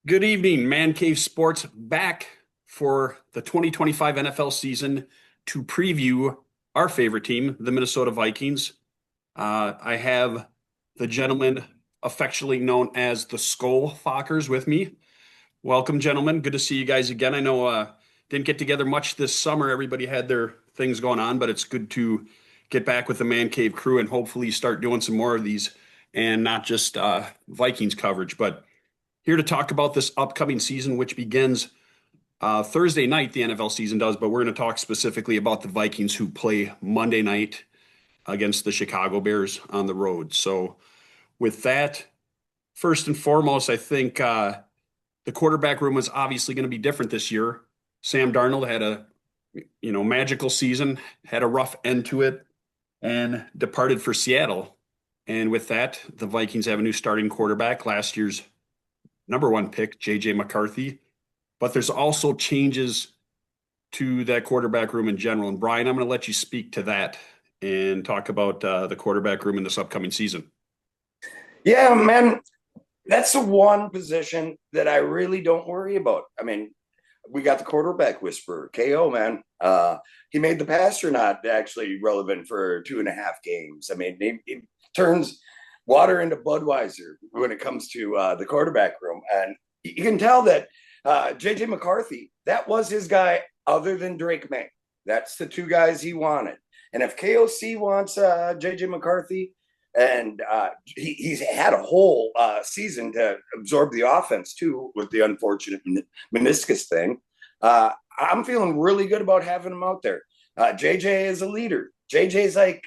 Good evening, Man Cave Sports back for the 2025 NFL season to preview our favorite team, the Minnesota Vikings. I have the gentleman affectionately known as the Skol Fockers with me. Welcome, gentlemen. Good to see you guys again. I know didn't get together much this summer. Everybody had their things going on, but it's good to get back with the Man Cave crew and hopefully start doing some more of these and not just Vikings coverage, but here to talk about this upcoming season, which begins Thursday night. The NFL season does, but we're going to talk specifically about the Vikings who play Monday night against the Chicago Bears on the road. So, with that, first and foremost, I think the quarterback room is obviously going to be different this year. Sam Darnold had a magical season, had a rough end to it, and departed for Seattle. And with that, the Vikings have a new starting quarterback, last year's number one pick, J.J. McCarthy. But there's also changes to that quarterback room in general. And Brian, I'm going to let you speak to that and talk about the quarterback room in this upcoming season. Yeah, man, that's the one position that I really don't worry about. I mean, we got the quarterback whisperer, KO, man. He made the passer not actually relevant for 2.5 games. I mean, he turns water into Budweiser when it comes to the quarterback room. And you can tell that J.J. McCarthy, that was his guy other than Drake May. That's the two guys he wanted. And if KOC wants J.J. McCarthy, and he's had a whole season to absorb the offense, too, with the unfortunate meniscus thing, I'm feeling really good about having him out there. JJ is a leader. JJ's like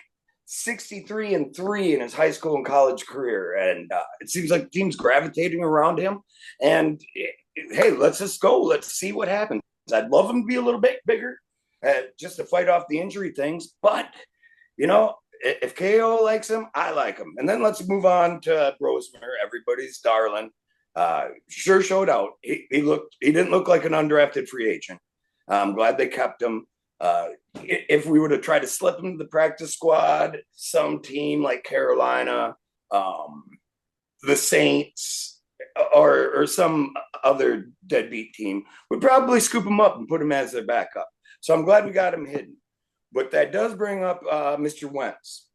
63-3 in his high school and college career. And it seems like the team's gravitating around him. And hey, let's just go. Let's see what happens. I'd love him to be a little bit bigger just to fight off the injury things. But, if KO likes him, I like him. And then let's move on to Rosemer, everybody's darling. Sure showed out. He didn't look like an undrafted free agent. I'm glad they kept him. If we were to try to slip him to the practice squad, some team like Carolina, the Saints, or some other deadbeat team would probably scoop him up and put him as their backup. So I'm glad we got him hidden. But that does bring up Mr. Wentz.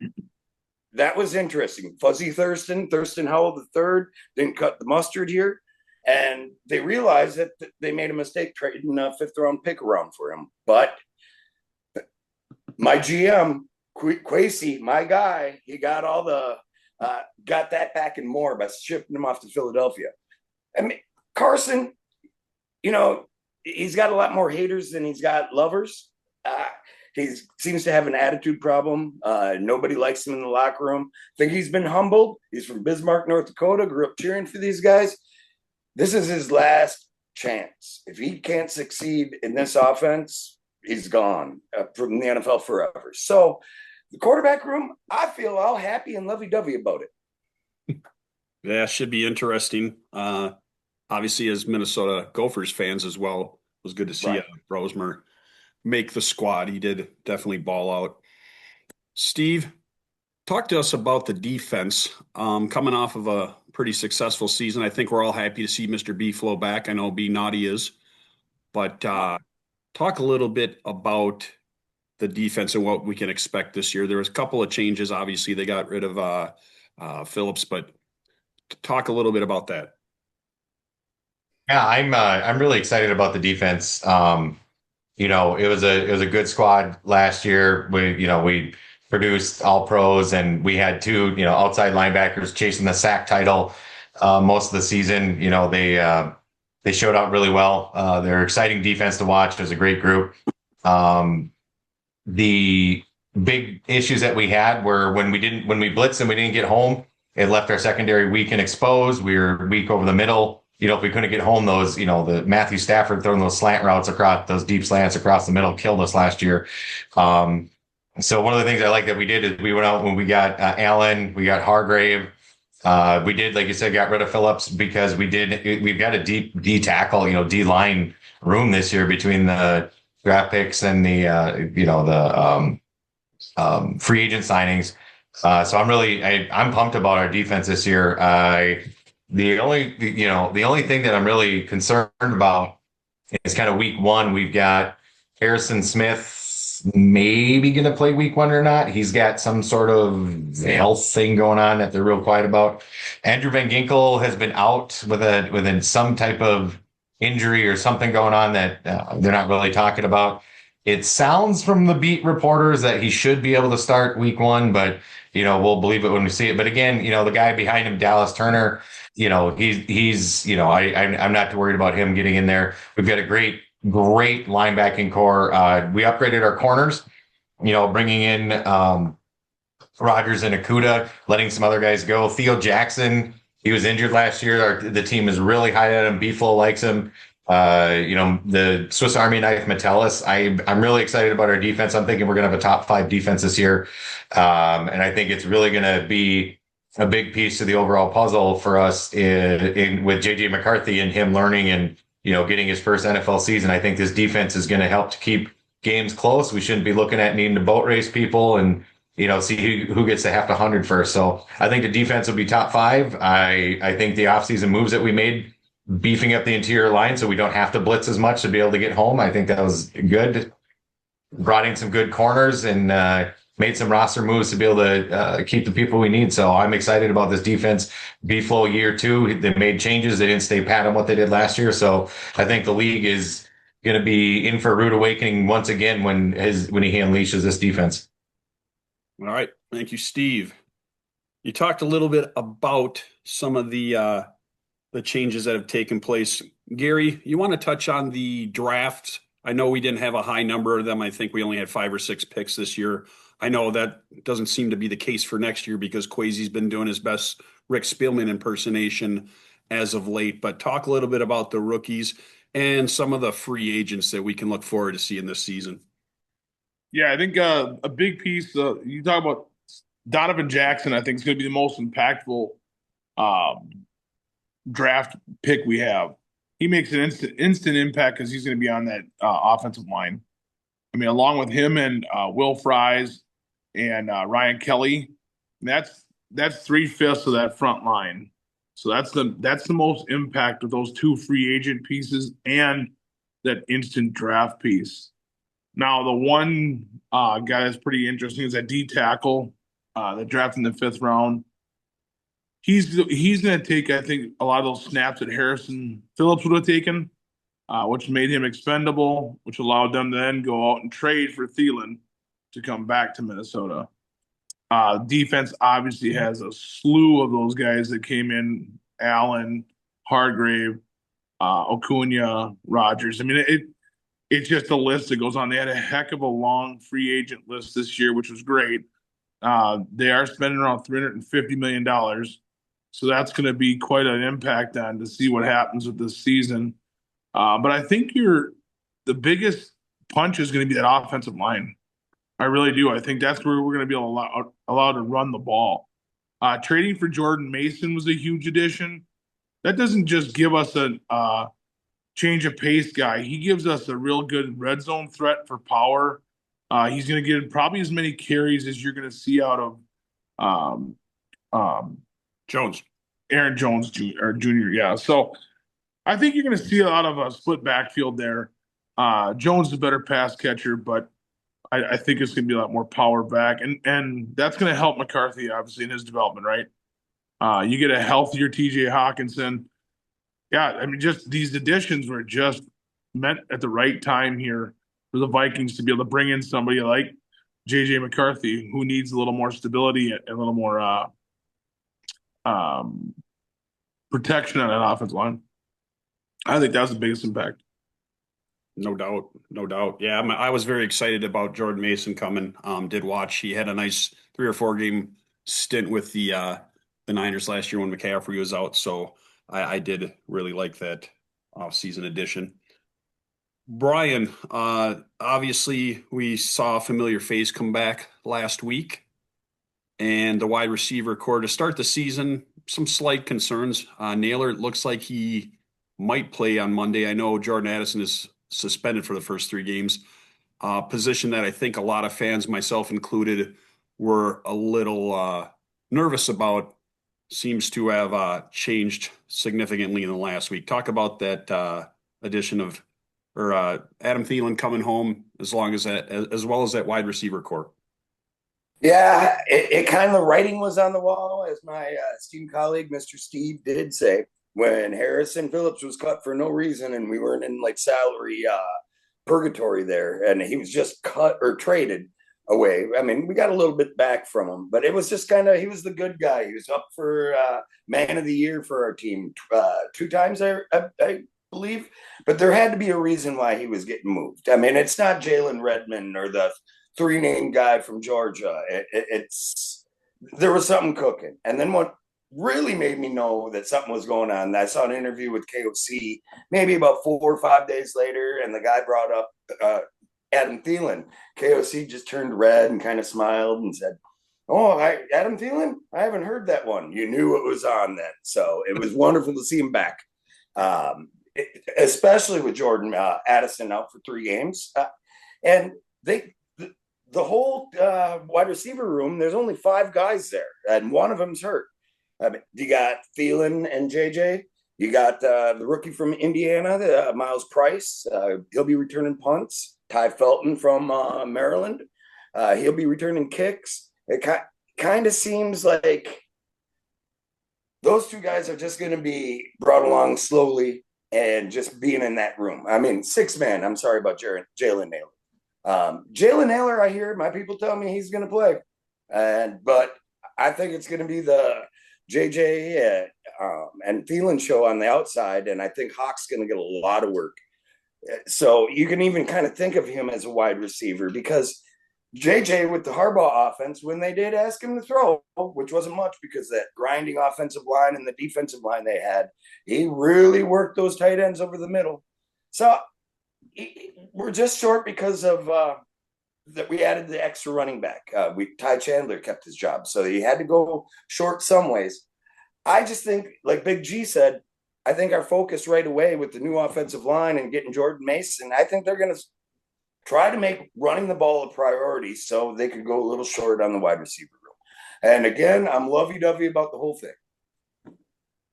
That was interesting. Fuzzy Thurston Howell III didn't cut the mustard here. And they realized that they made a mistake trading a 5th-round pick around for him. But my GM, Quasey, my guy, he got got that back and more by shipping him off to Philadelphia. I mean, Carson, he's got a lot more haters than he's got lovers. He seems to have an attitude problem. Nobody likes him in the locker room. I think he's been humbled. He's from Bismarck, North Dakota, grew up cheering for these guys. This is his last chance. If he can't succeed in this offense, he's gone from the NFL forever. So the quarterback room, I feel all happy and lovey-dovey about it. Yeah, should be interesting. Obviously, as Minnesota Gophers fans as well, it was good to see Rosemer make the squad. He did definitely ball out. Steve, talk to us about the defense. Coming off of a pretty successful season, I think we're all happy to see Mr. B flow back. I know B Naughty is, but talk a little bit about the defense and what we can expect this year. There was a couple of changes. Obviously, they got rid of Phillips, but talk a little bit about that. Yeah, I'm really excited about the defense. It was a good squad last year. We produced all pros, and we had two, outside linebackers chasing the sack title most of the season. They showed out really well. They're exciting defense to watch. It was a great group. The big issues that we had were when we blitzed and we didn't get home, it left our secondary weak and exposed. We were weak over the middle. If we couldn't get home, those, the Matthew Stafford throwing those slant routes across, those deep slants across the middle killed us last year. So one of the things I like that we did is we went out when we got Allen, we got Hargrave. We did, like you said, got rid of Phillips because we've got a deep D tackle, D line room this year between the draft picks and the free agent signings. So I'm pumped about our defense this year. the only thing that I'm really concerned about is kind of week one. We've got Harrison Smith maybe going to play week one or not. He's got some sort of health thing going on that they're real quiet about. Andrew Van Ginkel has been out within some type of injury or something going on that they're not really talking about. It sounds from the beat reporters that he should be able to start week one, but we'll believe it when we see it. But again, the guy behind him, Dallas Turner, he's I'm not too worried about him getting in there. We've got a great linebacking core. We upgraded our corners, bringing in Rogers and Akuda, letting some other guys go. Theo Jackson, he was injured last year. The team is really high at him. Beeflo likes him. The Swiss Army knife Metellus. I'm really excited about our defense. I'm thinking we're going to have a top 5 defense this year. And I think it's really going to be a big piece to the overall puzzle for us with JJ McCarthy and him learning and, getting his first NFL season. I think this defense is going to help to keep games close. We shouldn't be looking at needing to boat race people and, see who gets to half 100 first. So I think the defense will be top 5. I think the offseason moves that we made, beefing up the interior line so we don't have to blitz as much to be able to get home, I think that was good. Brought in some good corners and made some roster moves to be able to keep the people we need. So I'm excited about this defense. B-Flow year 2, they made changes. They didn't stay pat on what they did last year. So I think the league is going to be in for a rude awakening once again when he unleashes this defense. All right. Thank you, Steve. You talked a little bit about some of the changes that have taken place. Gary, you want to touch on the draft? I know we didn't have a high number of them. I think we only had 5 or 6 picks this year. I know that doesn't seem to be the case for next year because Kwesi's been doing his best Rick Spielman impersonation as of late. But talk a little bit about the rookies and some of the free agents that we can look forward to seeing this season. Yeah, I think a big piece, you talk about Donovan Jackson, I think is going to be the most impactful draft pick we have. He makes an instant impact because he's going to be on that offensive line. I mean, along with him and Will Fries and Ryan Kelly, that's 3/5 of that front line. So that's the most impact of those 2 free agent pieces and that instant draft piece. Now, the one guy that's pretty interesting is that D tackle that drafted in the 5th round. He's going to take, I think, a lot of those snaps that Harrison Phillips would have taken, which made him expendable, which allowed them to then go out and trade for Thielen to come back to Minnesota. Defense obviously has a slew of those guys that came in: Allen, Hargrave, Acuna, Rogers. I mean, it's just a list that goes on. They had a heck of a long free agent list this year, which was great. They are spending around $350 million. So that's going to be quite an impact on to see what happens with this season. But I think the biggest punch is going to be that offensive line. I really do. I think that's where we're going to be allowed to run the ball. Trading for Jordan Mason was a huge addition. That doesn't just give us a change of pace guy. He gives us a real good red zone threat for power. He's going to get probably as many carries as you're going to see out of Aaron Jones Jr. Yeah. So I think you're going to see a lot of a split backfield there. Jones is a better pass catcher, but I think it's going to be a lot more power back. And that's going to help McCarthy, obviously, in his development, right? You get a healthier TJ Hawkinson. Yeah, I mean, just these additions were just meant at the right time here for the Vikings to be able to bring in somebody like JJ McCarthy, who needs a little more stability and a little more protection on that offensive line. I think that was the biggest impact. No doubt. No doubt. Yeah, I was very excited about Jordan Mason coming. Did watch. He had a nice 3 or 4 game stint with the Niners last year when McCaffrey was out. So I did really like that off-season addition. Brian, obviously we saw a familiar face come back last week, and the wide receiver core to start the season, some slight concerns. Naylor, it looks like he might play on Monday. I know Jordan Addison is suspended for the first 3 games. Position that I think a lot of fans, myself included, were a little nervous about. Seems to have changed significantly in the last week. Talk about that addition of Adam Thielen coming home as well as that wide receiver core. Yeah, it kind of the writing was on the wall, as my esteemed colleague, Mr. Steve, did say, when Harrison Phillips was cut for no reason and we weren't in like salary purgatory there, and he was just cut or traded away. I mean, we got a little bit back from him, but it was just kind of, he was the good guy. He was up for man of the year for our team 2 times, I believe, but there had to be a reason why he was getting moved. I mean, it's not Jalen Redmond or the 3-name guy from Georgia. It's there was something cooking. And then what really made me know that something was going on, I saw an interview with KOC maybe about 4 or 5 days later, and the guy brought up Adam Thielen. KOC just turned red and kind of smiled and said, "Oh, Adam Thielen? I haven't heard that one." You knew it was on then. So it was wonderful to see him back, especially with Jordan Addison out for 3 games. And the whole wide receiver room, there's only 5 guys there, and one of them's hurt. I mean, you got Thielen and JJ. You got the rookie from Indiana, Miles Price. He'll be returning punts. Ty Felton from Maryland. He'll be returning kicks. It kind of seems like those 2 guys are just going to be brought along slowly and just being in that room. I mean, 6-man. I'm sorry about Jalen Nailor. Jalen Nailor, I hear my people tell me he's going to play, but I think it's going to be the JJ and Thielen show on the outside, and I think Hawk's going to get a lot of work. So you can even kind of think of him as a wide receiver, because JJ with the Harbaugh offense, when they did ask him to throw, which wasn't much because that grinding offensive line and the defensive line they had, he really worked those tight ends over the middle. So we're just short because of that we added the extra running back. Ty Chandler kept his job, so he had to go short some ways. I just think, like Big G said, I think our focus right away with the new offensive line and getting Jordan Mason, I think they're going to try to make running the ball a priority so they could go a little short on the wide receiver room. And again, I'm lovey-dovey about the whole thing.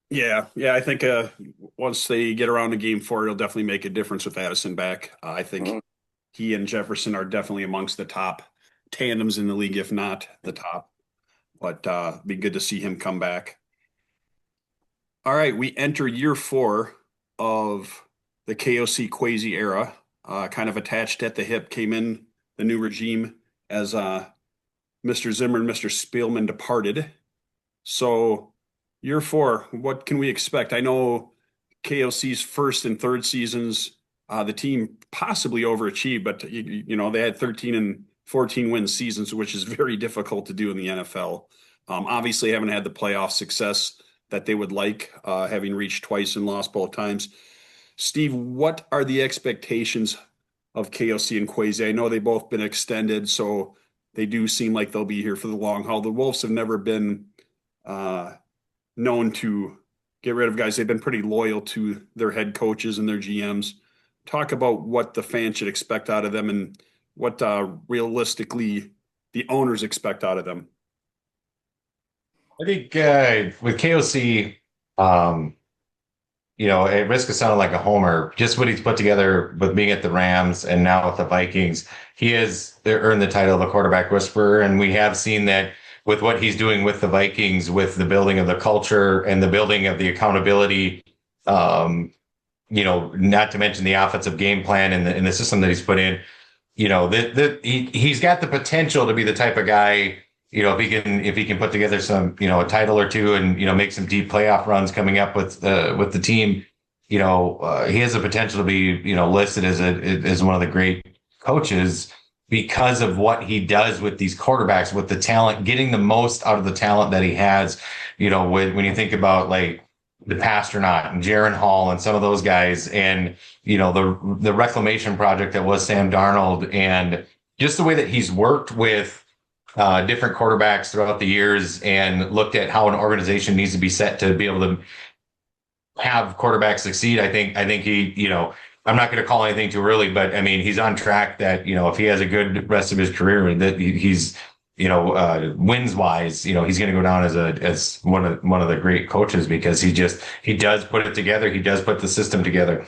Yeah, I think once they get around to game 4, it'll definitely make a difference with Addison back. I think he and Jefferson are definitely amongst the top tandems in the league, if not the top. But be good to see him come back. All right, we enter year 4 of the KOC Kwesi era. Kind of attached at the hip, came in the new regime as Mr. Zimmer and Mr. Spielman departed. So year 4, what can we expect? I know KOC's first and third seasons, the team possibly overachieved, but you know, they had 13 and 14 win seasons, which is very difficult to do in the NFL. Obviously haven't had the playoff success that they would like, having reached twice and lost both times. Steve, what are the expectations of KOC and Kwesi? I know they've both been extended, so they do seem like they'll be here for the long haul. The Wolves have never been known to get rid of guys. They've been pretty loyal to their head coaches and their GMs. Talk about what the fans should expect out of them and what realistically the owners expect out of them. I think with KOC, you know, at risk of sounding like a homer, just what he's put together with being at the Rams and now with the Vikings, he has earned the title of the quarterback whisperer. And we have seen that with what he's doing with the Vikings, with the building of the culture and the building of the accountability, you know, not to mention the offensive game plan and the system that he's put in, you know, he's got the potential to be the type of guy, you know, if he can put together some, you know, a title or 2 and, you know, make some deep playoff runs coming up with the team, you know, he has the potential to be, you know, listed as one of the great coaches because of what he does with these quarterbacks, with the talent, getting the most out of the talent that he has. You know, when you think about like the Pasternak and Jaron Hall and some of those guys, and, you know, the reclamation project that was Sam Darnold, and just the way that he's worked with different quarterbacks throughout the years and looked at how an organization needs to be set to be able to have quarterbacks succeed. I think he, you know, I'm not going to call anything too early, but I mean, he's on track that, you know, if he has a good rest of his career, that he's wins wise, he's going to go down as one of the great coaches because he does put it together. He does put the system together.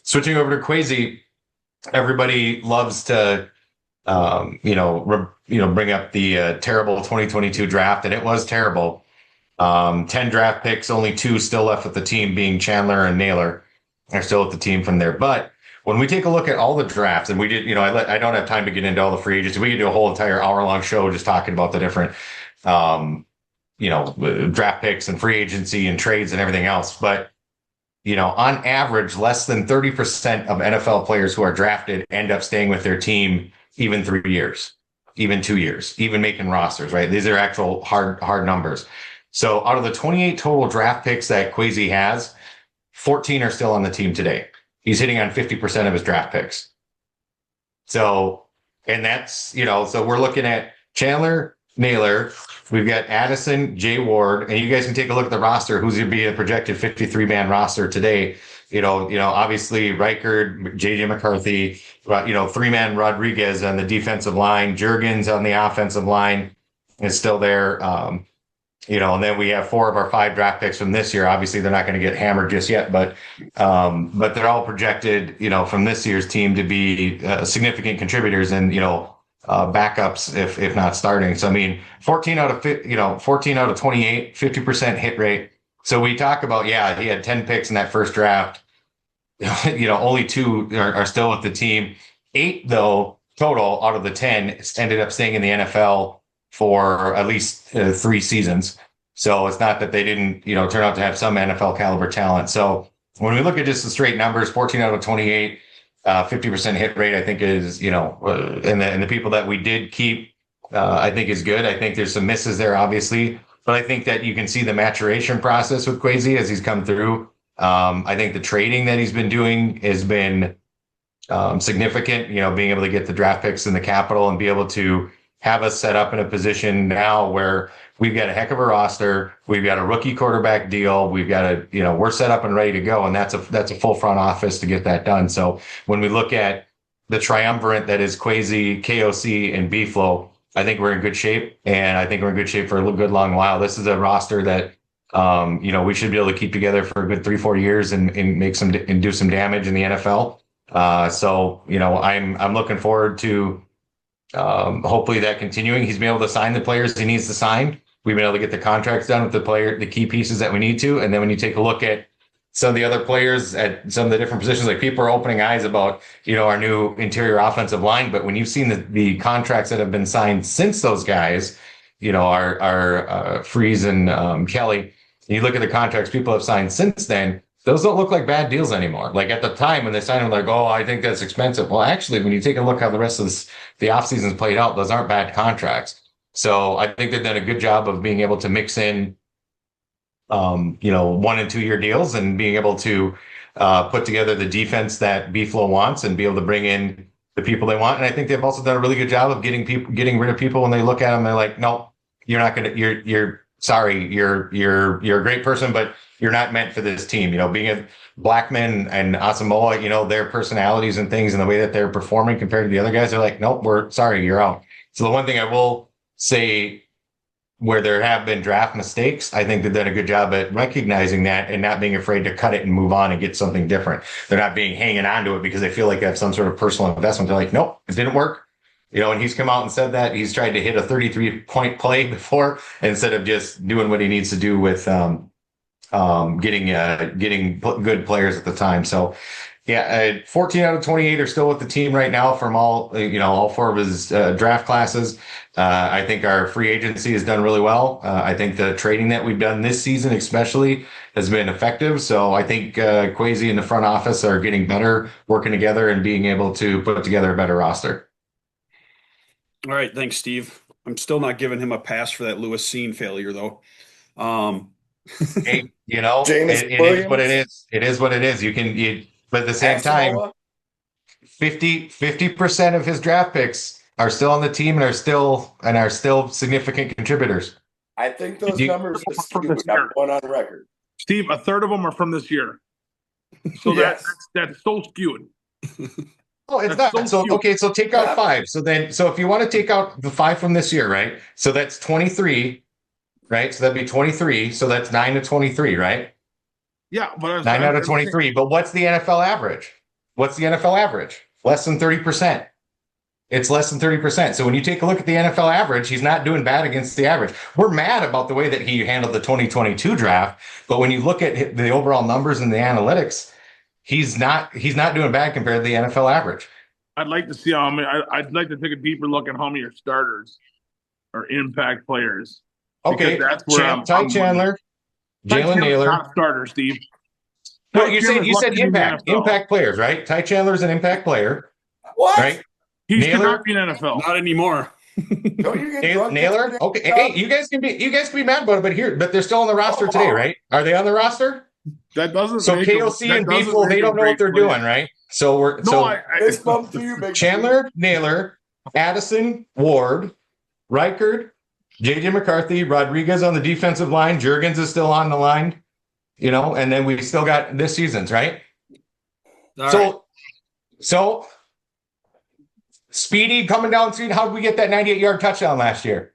Switching over to Kwesi, everybody loves to, bring up the terrible 2022 draft, and it was terrible. 10 draft picks, only 2 still left with the team, being Chandler and Naylor are still with the team from there. But when we take a look at all the drafts, and we did, I don't have time to get into all the free agents. We could do a whole entire hour-long show just talking about the different, draft picks and free agency and trades and everything else. But, on average, less than 30% of NFL players who are drafted end up staying with their team even 3 years, even 2 years, even making rosters, right? These are actual hard numbers. So out of the 28 total draft picks that Kwesi has, 14 are still on the team today. He's hitting on 50% of his draft picks. So, and that's, so we're looking at Chandler, Naylor. We've got Addison, Jay Ward, and you guys can take a look at the roster. Who's going to be a projected 53-man roster today? Obviously Reichard, JJ McCarthy, 3-man Rodriguez on the defensive line, Juergens on the offensive line is still there. And then we have 4 of our 5 draft picks from this year. Obviously, they're not going to get hammered just yet, but they're all projected, from this year's team to be significant contributors and backups if not starting. So 14 out of 28, 50% hit rate. So we talk about he had 10 picks in that first draft. Only 2 are still with the team. 8 though total out of the 10 ended up staying in the NFL for at least 3 seasons. So it's not that they didn't, turn out to have some NFL caliber talent. So when we look at just the straight numbers, 14 out of 28, 50% hit rate, I think is, and the people that we did keep, I think is good. I think there's some misses there, obviously, but I think that you can see the maturation process with Kwesi as he's come through. I think the trading that he's been doing has been significant, being able to get the draft picks in the capital and be able to have us set up in a position now where we've got a heck of a roster. We've got a rookie quarterback deal. We've got we're set up and ready to go. And that's a full front office to get that done. So when we look at the triumvirate that is Kwesi, KOC, and B-Flow, I think we're in good shape. And I think we're in good shape for a good long while. This is a roster that, we should be able to keep together for a good 3-4 years and do some damage in the NFL. I'm looking forward to, hopefully that continuing. He's been able to sign the players he needs to sign. We've been able to get the contracts done with the key pieces that we need to. And then when you take a look at some of the other players at some of the different positions, like people are opening eyes about, our new interior offensive line. But when you've seen the contracts that have been signed since those guys, our Freeze and Kelly, and you look at the contracts people have signed since then, those don't look like bad deals anymore. Like at the time when they signed them, like, oh, I think that's expensive. Well, actually, when you take a look how the rest of the offseason's played out, those aren't bad contracts. So I think they've done a good job of being able to mix in, 1 and 2 year deals and being able to put together the defense that B-Flow wants and be able to bring in the people they want. And I think they've also done a really good job of getting rid of people when they look at them. They're like, no, you're not going to, you're sorry, you're a great person, but you're not meant for this team. Being a Blackman and Asamoah, their personalities and things and the way that they're performing compared to the other guys, they're like, nope, we're sorry, you're out. So the one thing I will say, where there have been draft mistakes, I think they've done a good job at recognizing that and not being afraid to cut it and move on and get something different. They're not hanging on to it because they feel like they have some sort of personal investment. They're like, nope, it didn't work. And he's come out and said that he's tried to hit a 33-point play before instead of just doing what he needs to do with getting good players at the time. So 14 out of 28 are still with the team right now from all 4 of his draft classes. I think our free agency has done really well. I think the trading that we've done this season especially has been effective. So I think Kwesi and the front office are getting better, working together and being able to put together a better roster. All right. Thanks, Steve. I'm still not giving him a pass for that Lewis Cine failure, though. Hey, it is what it is. It is what it is. But at the same time, 50% of his draft picks are still on the team and are still significant contributors. I think those numbers are skewed. I'm going on record. Steve, a third of them are from this year. So Yes. that's so skewed. it's That's not. so So cute. okay, so take out 5. So if you want to take out the 5 from this year, right? So that's 23, right? So that'd be 23. So that's 9 to 23, right? Yeah, but 9 out of I'm saying- 23. But what's the NFL average? What's the NFL average? Less than 30%. It's less than 30%. So when you take a look at the NFL average, he's not doing bad against the average. We're mad about the way that he handled the 2022 draft, but when you look at the overall numbers and the analytics, he's not doing bad compared to the NFL average. I'd like to see how many. I'd like to take a deeper look at how many are starters or impact players. Okay, Because that's where Ty Chandler, Jalen Naylor. Not starter, Steve. No, Ty you Chandler's said lucky to be in the impact NFL. players, right? Ty Chandler's an impact player, What? right? He should Naylor? not be in NFL. Not anymore. Don't you get drunk? Naylor. Okay, hey, you guys can be mad about it, but they're still on the roster today, right? Are they on the roster? That doesn't. So make KOC that and doesn't Beefle, they make don't a know what great they're player. doing, right? So Fist bump for you, big Chandler, Naylor, Addison, Ward, Reichard, JJ McCarthy, Rodriguez on the defensive line, Juergens is still on the line, and then we still got this season's, right? So Speedy coming down street, how did we get that 98-yard touchdown last year?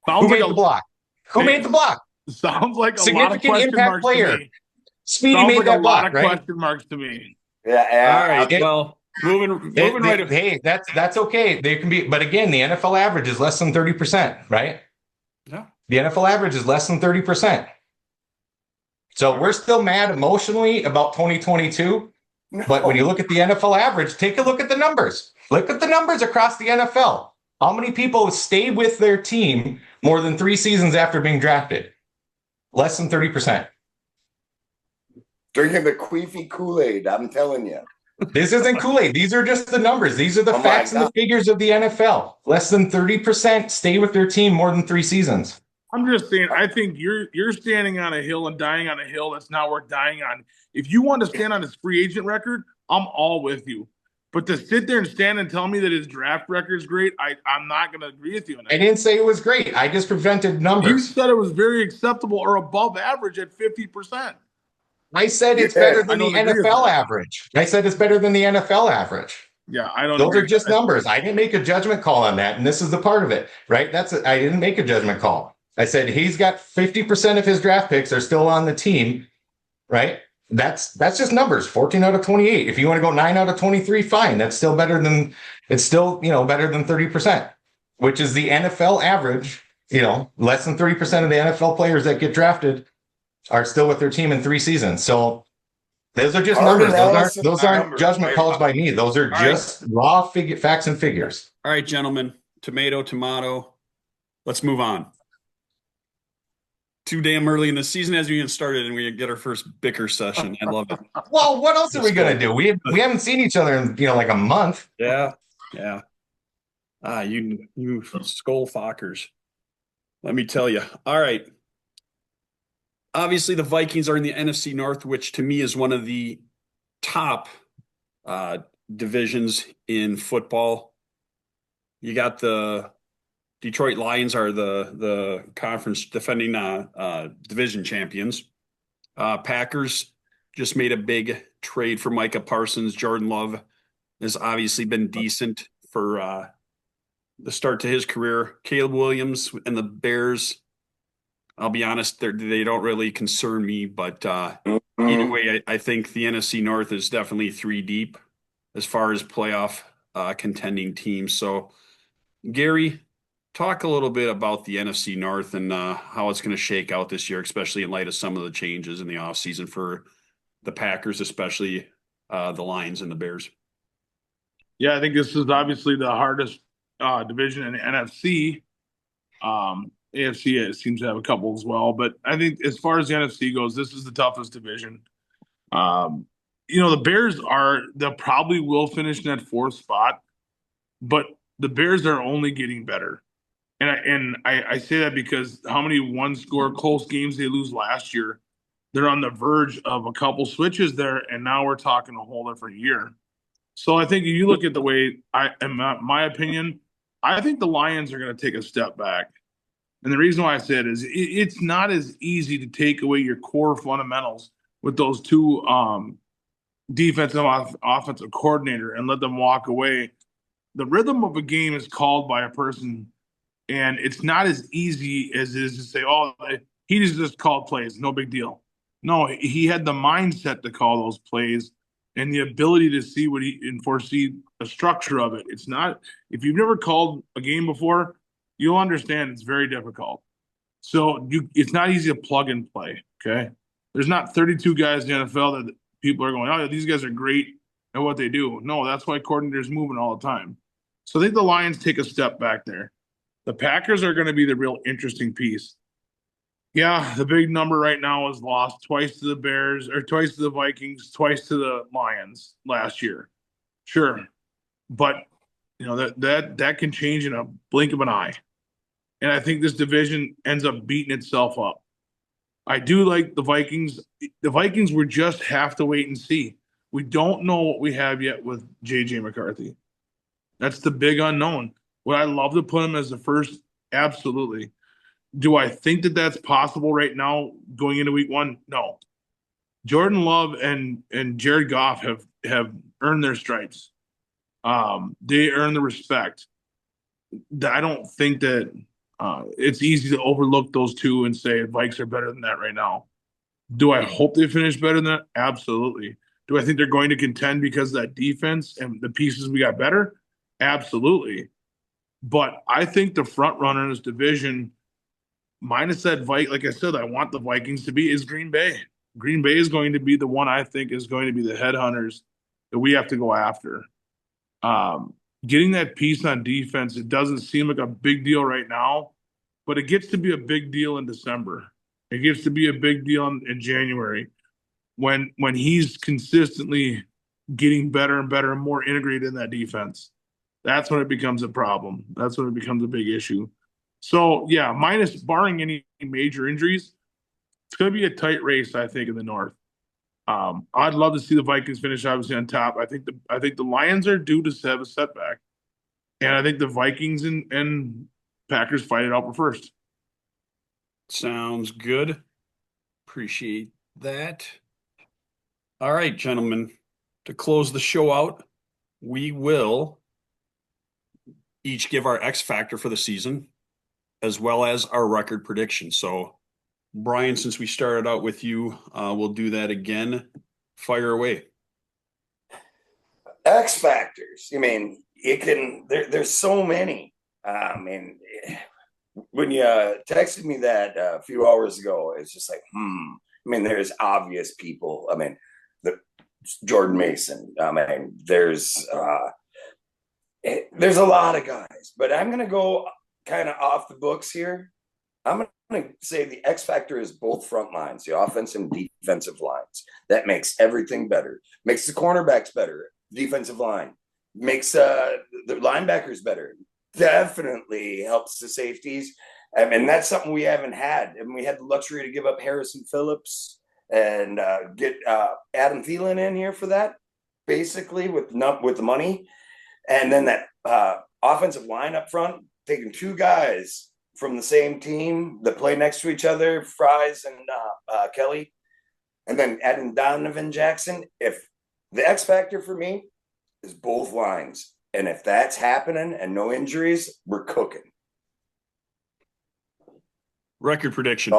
Who made the block? Who made the block? Sounds like a Significant lot of question impact marks player. to me. Speedy Sounds made like that a block, lot of right? question marks to me. Yeah. All right. Well, moving right. Hey, that's okay. They can be, but again, the NFL average is less than 30%, right? Yeah. The NFL average is less than 30%. So we're still mad emotionally about 2022. But when you look at the NFL average, take a look at the numbers. Look at the numbers across the NFL. How many people stay with their team more than 3 seasons after being drafted? Less than 30%. Drinking the queefy Kool-Aid, I'm telling you. This isn't Kool-Aid. These are just the numbers. These are the facts and the figures of the NFL. Less than 30% stay with their team more than 3 seasons. I'm just saying, I think you're standing on a hill and dying on a hill that's not worth dying on. If you want to stand on his free agent record, I'm all with you. But to sit there and stand and tell me that his draft record is great, I'm not going to agree with you on that. I didn't say it was great. I just presented numbers. You said it was very acceptable or above average at 50%. I said it's better than the NFL average. I said it's better than the NFL average. Yeah, I don't. Those are just numbers. I didn't make a judgment call on that, and this is the part of it, right? I didn't make a judgment call. I said he's got 50% of his draft picks are still on the team, right? That's just numbers. 14 out of 28. If you want to go 9 out of 23, fine. That's still better than better than 30%, which is the NFL average. Less than 30% of the NFL players that get drafted are still with their team in 3 seasons. So those are just numbers. Those aren't judgment calls by me. Those are just raw facts and figures. All right, gentlemen. Tomato. Let's move on. Too damn early in the season hasn't even started, and we get our first bicker session. I love it. Well, what else are we gonna do? We haven't seen each other in like a month. Yeah. You Skol Fockers. Let me tell you. All right. Obviously, the Vikings are in the NFC North, which to me is one of the top divisions in football. You got the Detroit Lions are the conference defending division champions. Packers just made a big trade for Micah Parsons. Jordan Love has obviously been decent for the start to his career. Caleb Williams and the Bears, I'll be honest, they don't really concern me. But either way, I think the NFC North is definitely 3 deep as far as playoff contending teams. So, Gary, talk a little bit about the NFC North and how it's going to shake out this year, especially in light of some of the changes in the offseason for the Packers, especially the Lions and the Bears. Yeah, I think this is obviously the hardest division in the NFC. AFC seems to have a couple as well. But I think as far as the NFC goes, this is the toughest division. The Bears they'll probably will finish in that 4th spot, but the Bears are only getting better. And I say that because how many 1-score close games they lose last year, they're on the verge of a couple switches there, and now we're talking a whole different year. So I think if you look at the way in my opinion, I think the Lions are going to take a step back. And the reason why I say it is it's not as easy to take away your core fundamentals with those two defensive offensive coordinator and let them walk away. The rhythm of a game is called by a person, and it's not as easy as it is to say, "Oh, he just called plays, no big deal." No, he had the mindset to call those plays and the ability to see what he and foresee a structure of it. It's not if you've never called a game before, you'll understand it's very difficult. So it's not easy to plug and play. Okay, there's not 32 guys in the NFL that people are going, "Oh, these guys are great at what they do." No, that's why coordinators moving all the time. So I think the Lions take a step back there. The Packers are going to be the real interesting piece. Yeah, the big number right now is lost twice to the Bears or twice to the Vikings, twice to the Lions last year. Sure. But that can change in a blink of an eye. And I think this division ends up beating itself up. I do like the Vikings. The Vikings were just have to wait and see. We don't know what we have yet with JJ McCarthy. That's the big unknown. Would I love to put him as the first? Absolutely. Do I think that that's possible right now going into week one? No. Jordan Love and Jared Goff have earned their stripes. They earn the respect. I don't think that it's easy to overlook those two and say Vikes are better than that right now. Do I hope they finish better than that? Absolutely. Do I think they're going to contend because of that defense and the pieces we got better? Absolutely. But I think the front runner in this division, minus that like I said, I want the Vikings to be is Green Bay. Green Bay is going to be the one I think is going to be the headhunters that we have to go after. Getting that piece on defense, it doesn't seem like a big deal right now, but it gets to be a big deal in December. It gets to be a big deal in January when he's consistently getting better and better and more integrated in that defense. That's when it becomes a problem. That's when it becomes a big issue. So, yeah, barring any major injuries, it's going to be a tight race, I think, in the North. I'd love to see the Vikings finish obviously on top. I think the Lions are due to have a setback, and I think the Vikings and Packers fight it out for first. Sounds good. Appreciate that. All right, gentlemen, to close the show out, we will each give our X factor for the season as well as our record prediction. So, Brian, since we started out with you, we'll do that again. Fire away. X factors. I mean, there's so many. I mean, when you texted me that a few hours ago, it's just like, I mean, there's obvious people. I mean, Jordan Mason. I mean, there's a lot of guys, but I'm going to go kind of off the books here. I'm going to say the X factor is both front lines, the offensive and defensive lines. That makes everything better. Makes the cornerbacks better. Defensive line makes the linebackers better. Definitely helps the safeties. And that's something we haven't had. And we had the luxury to give up Harrison Phillips and get Adam Thielen in here for that, basically with the money. And then that offensive line up front, taking two guys from the same team that play next to each other, Fries and Kelly, and then adding Donovan Jackson. If the X factor for me is both lines, and if that's happening and no injuries, we're cooking. Record prediction.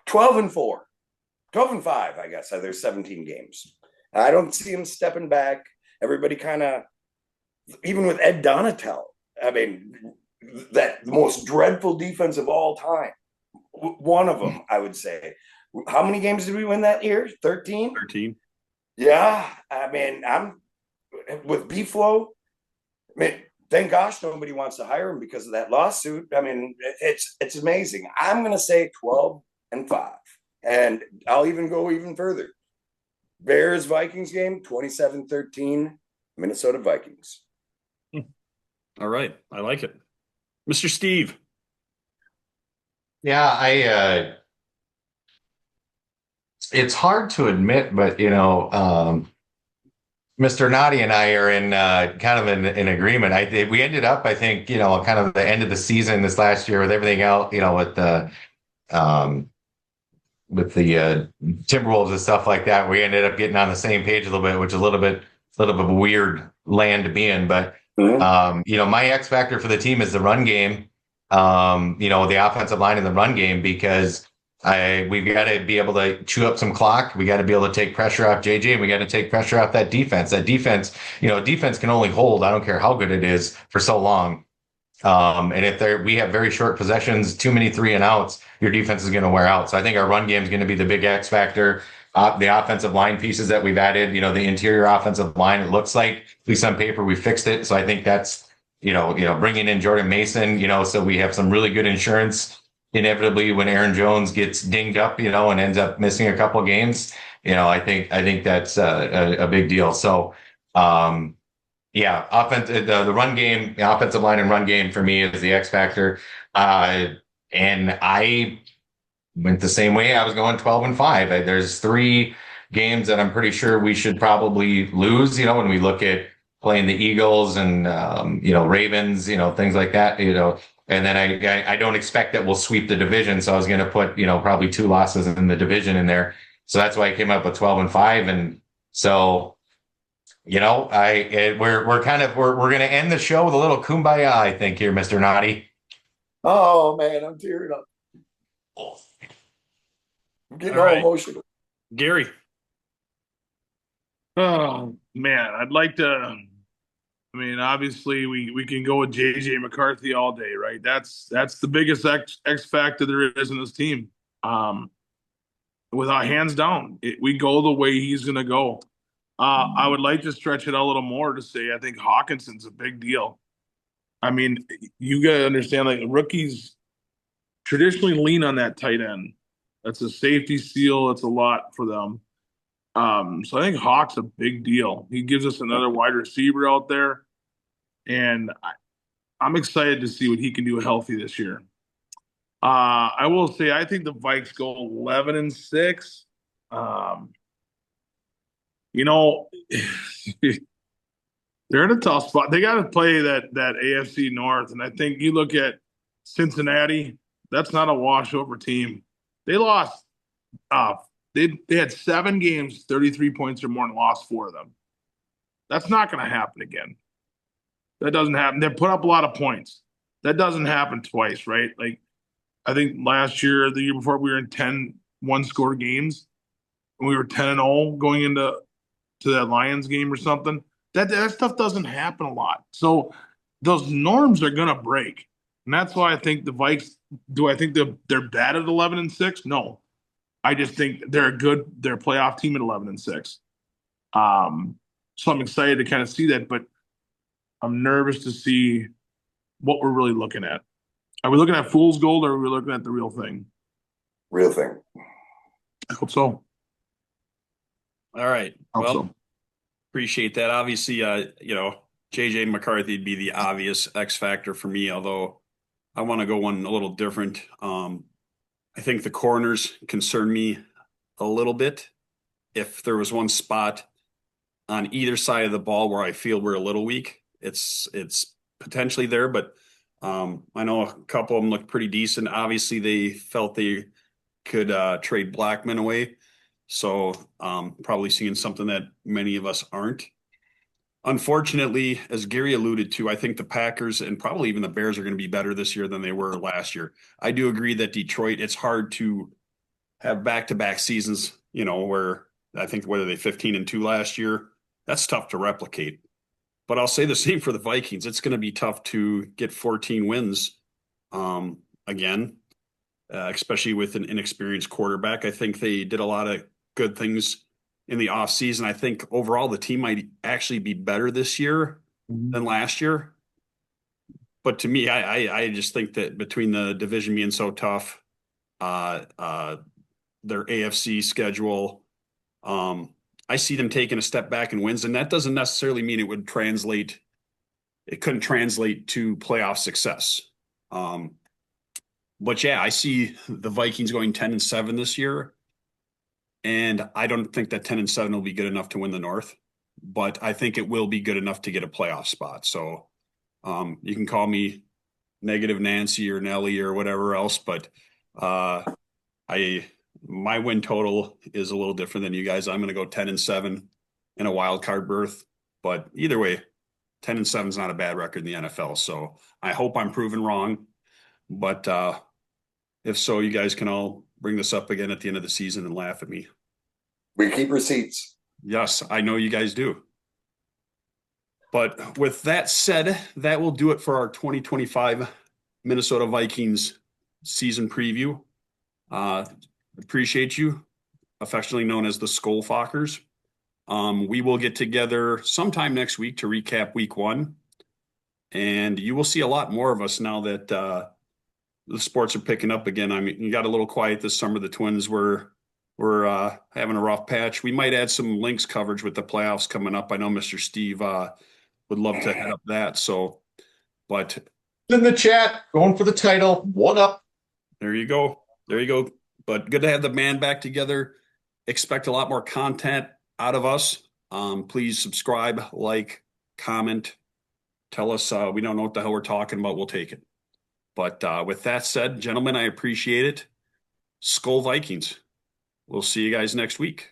12-4. 12-5, I guess. There's 17 games. I don't see him stepping back. Everybody kind of, even with Ed Donatel, I mean, that the most dreadful defense of all time. One of them, I would say. How many games did we win that year? 13? 13. Yeah. I mean, I'm with B-Flow. I mean, thank gosh nobody wants to hire him because of that lawsuit. I mean, it's amazing. I'm going to say 12-5. And I'll even go even further. Bears Vikings game, 27-13, Minnesota Vikings. All right. I like it. Mr. Steve. Yeah, it's hard to admit, but Mr. Noddy and I are in kind of in agreement. We ended up, I think, kind of the end of the season this last year with everything else, with the Timberwolves and stuff like that. We ended up getting on the same page a little bit, which is a little bit of a weird land to be in. But my X factor for the team is the run game. The offensive line and the run game, because we've got to be able to chew up some clock. We got to be able to take pressure off JJ, and we got to take pressure off that defense. That defense, defense can only hold, I don't care how good it is, for so long. And if we have very short possessions, too many 3 and outs, your defense is going to wear out. So I think our run game is going to be the big X factor. The offensive line pieces that we've added, the interior offensive line, it looks like, at least on paper, we fixed it. So I think that's, bringing in Jordan Mason, so we have some really good insurance. Inevitably, when Aaron Jones gets dinged up, and ends up missing a couple games, I think that's a big deal. So, the run game, the offensive line and run game for me is the X factor. And I went the same way. I was going 12-5. There's 3 games that I'm pretty sure we should probably lose, when we look at playing the Eagles and, Ravens, things like that, and then I don't expect that we'll sweep the division. So I was going to put, probably 2 losses in the division in there. So that's why I came up with 12-5. And so, we're going to end the show with a little kumbaya, I think, here, Mr. Naughty. Oh man, I'm tearing up. I'm getting all emotional. Gary. Oh man, I'd like to. I mean, obviously, we can go with JJ McCarthy all day, right? That's the biggest X factor there is in this team. Without hands down, we go the way he's going to go. I would like to stretch it out a little more to say I think Hawkinson's a big deal. I mean, you got to understand, like, rookies traditionally lean on that tight end. That's a safety seal. It's a lot for them. So I think Hawk's a big deal. He gives us another wide receiver out there, and I'm excited to see what he can do healthy this year. I will say I think the Vikes go 11-6. They're in a tough spot. They got to play that AFC North, and I think you look at Cincinnati. That's not a washover team. They lost. They had 7 games, 33 points or more, and lost 4 of them. That's not going to happen again. That doesn't happen. They put up a lot of points. That doesn't happen twice, right? Like, I think last year, the year before, we were in 10 one-score games, and we were 10-0 going into that Lions game or something. That stuff doesn't happen a lot. So those norms are going to break. And that's why I think the Vikes, do I think they're bad at 11-6? No. I just think they're a playoff team at 11-6. So I'm excited to kind of see that, but I'm nervous to see what we're really looking at. Are we looking at fool's gold, or are we looking at the real thing? Real thing. I hope so. All right. So. Appreciate that. Obviously, JJ McCarthy would be the obvious X factor for me, although I want to go one a little different. I think the corners concern me a little bit. If there was one spot on either side of the ball where I feel we're a little weak, it's potentially there, but I know a couple of them look pretty decent. Obviously, they felt they could trade Blackman away. So probably seeing something that many of us aren't. Unfortunately, as Gary alluded to, I think the Packers and probably even the Bears are going to be better this year than they were last year. I do agree that Detroit, it's hard to have back-to-back seasons, where I think whether they 15-2 last year, that's tough to replicate. But I'll say the same for the Vikings. It's going to be tough to get 14 wins again, especially with an inexperienced quarterback. I think they did a lot of good things in the offseason. I think overall the team might actually be better this year than last year. But to me, I just think that between the division being so tough, their AFC schedule, I see them taking a step back in wins, and that doesn't necessarily mean it couldn't translate to playoff success. But yeah, I see the Vikings going 10-7 this year. And I don't think that 10-7 will be good enough to win the North, but I think it will be good enough to get a playoff spot. So you can call me Negative Nancy or Nelly or whatever else, but I My win total is a little different than you guys. I'm going to go 10-7 in a wild card berth, but either way, 10-7 is not a bad record in the NFL. So I hope I'm proven wrong, but if so, you guys can all bring this up again at the end of the season and laugh at me. We keep receipts. Yes, I know you guys do. But with that said, that will do it for our 2025 Minnesota Vikings season preview. Appreciate you, affectionately known as the Skol Fockers. We will get together sometime next week to recap week 1. And you will see a lot more of us now that the sports are picking up again. I mean, you got a little quiet this summer. The Twins were having a rough patch. We might add some Lynx coverage with the playoffs coming up. I know Mr. Steve would love to head up that. So, but In the chat, going for the title. What up? there you go. There you go. But good to have the band back together. Expect a lot more content out of us. Please subscribe, like, comment. Tell us we don't know what the hell we're talking about. We'll take it. But with that said, gentlemen, I appreciate it. Skol Vikings. We'll see you guys next week.